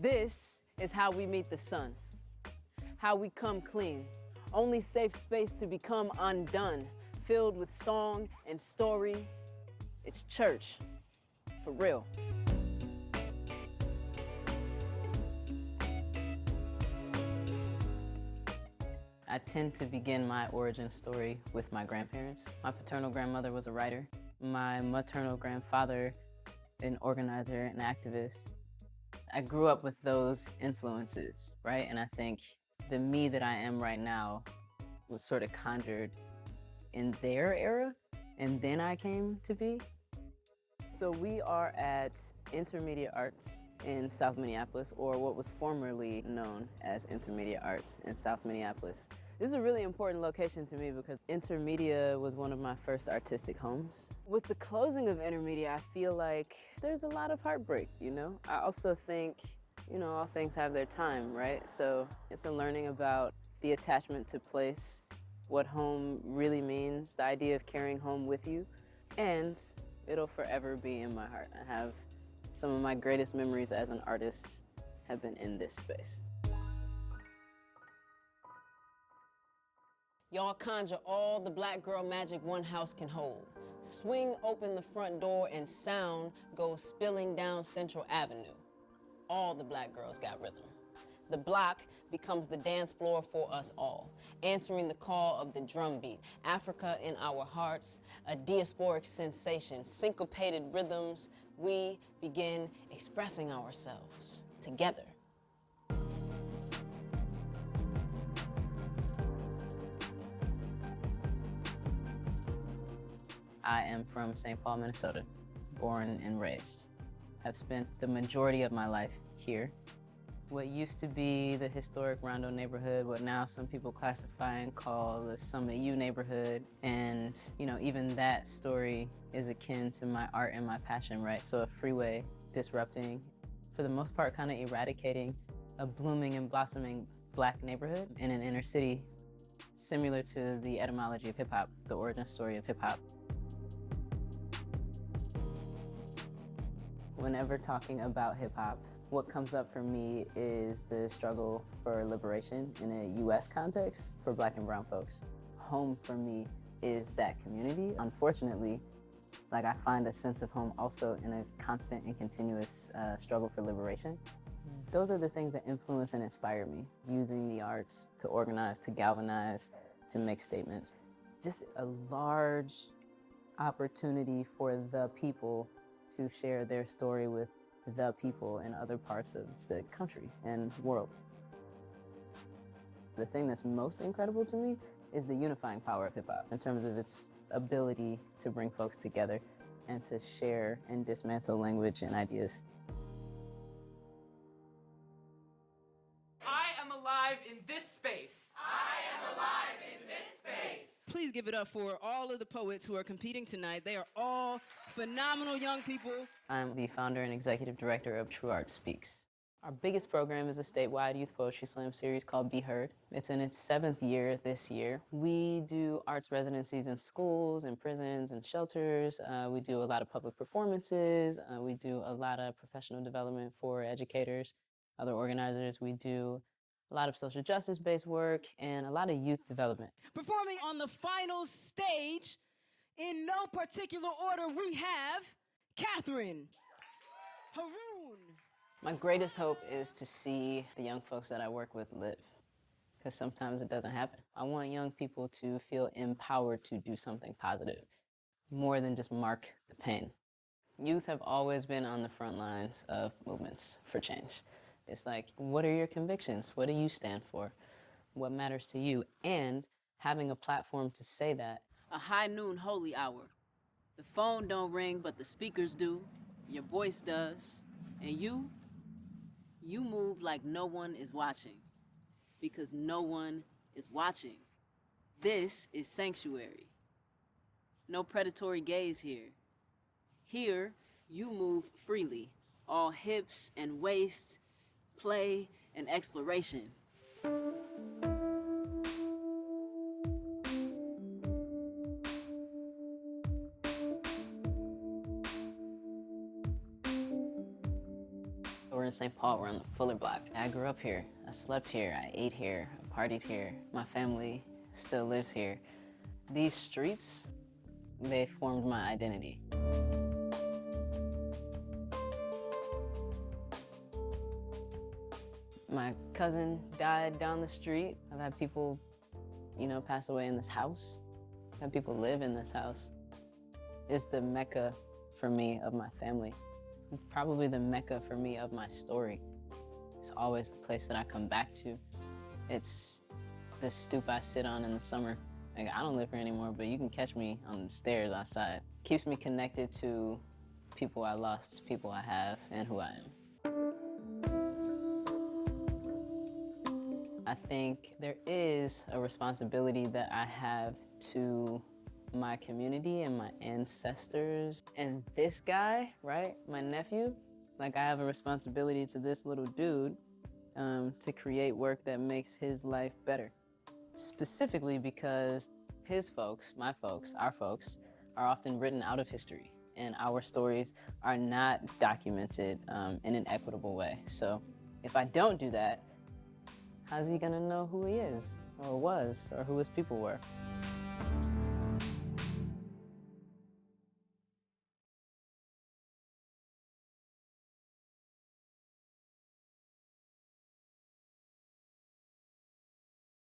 This is how we meet the sun, how we come clean, only safe space to become undone, filled with song and story. It's church, for real. I tend to begin my origin story with my grandparents. My paternal grandmother was a writer. My maternal grandfather, an organizer and activist. I grew up with those influences, right? And I think the me that I am right now was sort of conjured in their era, and then I came to be. So we are at Intermedia Arts in South Minneapolis, or what was formerly known as Intermedia Arts in South Minneapolis. This is a really important location to me because Intermedia was one of my first artistic homes. With the closing of Intermedia, I feel like there's a lot of heartbreak, you know? I also think, you know, all things have their time, right? So it's a learning about the attachment to place, what home really means, the idea of carrying home with you, and it'll forever be in my heart. I have some of my greatest memories as an artist have been in this space. Y'all conjure all the black girl magic one house can hold. Swing open the front door and sound goes spilling down Central Avenue. All the black girls got rhythm. The block becomes the dance floor for us all, answering the call of the drum beat. Africa in our hearts, a diasporic sensation, syncopated rhythms. We begin expressing ourselves together. I am from Saint Paul, Minnesota, born and raised. I've spent the majority of my life here. What used to be the historic Rondo neighborhood, what now some people classify and call the Summit U neighborhood. And, you know, even that story is akin to my art and my passion, right? So a freeway disrupting, for the most part, kind of eradicating a blooming and blossoming black neighborhood in an inner city, similar to the etymology of hip hop, the origin story of hip hop. Whenever talking about hip hop, what comes up for me is the struggle for liberation in a US context for black and brown folks. Home for me is that community. Unfortunately, like I find a sense of home also in a constant and continuous struggle for liberation. Those are the things that influence and inspire me, using the arts to organize, to galvanize, to make statements. Just a large opportunity for the people to share their story with the people in other parts of the country and world. The thing that's most incredible to me is the unifying power of hip hop in terms of its ability to bring folks together and to share and dismantle language and ideas. I am alive in this space. I am alive in this space. Please give it up for all of the poets who are competing tonight. They are all phenomenal young people. I'm the founder and executive director of TruArtSpeaks. Our biggest program is a statewide youth poetry slam series called Be Heard. It's in its 7th year this year. We do arts residencies in schools and prisons and shelters. We do a lot of public performances. We do a lot of professional development for educators, other organizers. We do a lot of social justice-based work, and a lot of youth development. Performing on the final stage, in no particular order, we have Catherine, Haroon. My greatest hope is to see the young folks that I work with live, because sometimes it doesn't happen. I want young people to feel empowered to do something positive, more than just mark the pain. Youth have always been on the front lines of movements for change. It's like, what are your convictions? What do you stand for? What matters to you? And having a platform to say that. A high noon holy hour. The phone don't ring, but the speakers do. Your voice does. And you move like no one is watching. Because no one is watching. This is sanctuary. No predatory gaze here. Here, you move freely. All hips and waists, play, and exploration. We're in Saint Paul. We're on the Fuller Block. I grew up here. I slept here. I ate here. I partied here. My family still lives here. These streets, they formed my identity. My cousin died down the street. I've had people, pass away in this house. I've had people live in this house. It's the Mecca for me of my family. Probably the Mecca for me of my story. It's always the place that I come back to. It's the stoop I sit on in the summer. Like, I don't live here anymore, but you can catch me on the stairs outside. Keeps me connected to people I lost, people I have, and who I am. I think there is a responsibility that I have to my community and my ancestors. And this guy, right, my nephew, like I have a responsibility to this little dude to create work that makes his life better. Specifically because his folks, my folks, our folks, are often written out of history, and our stories are not documented in an equitable way. So if I don't do that, how's he gonna know who he is, or was, or who his people were?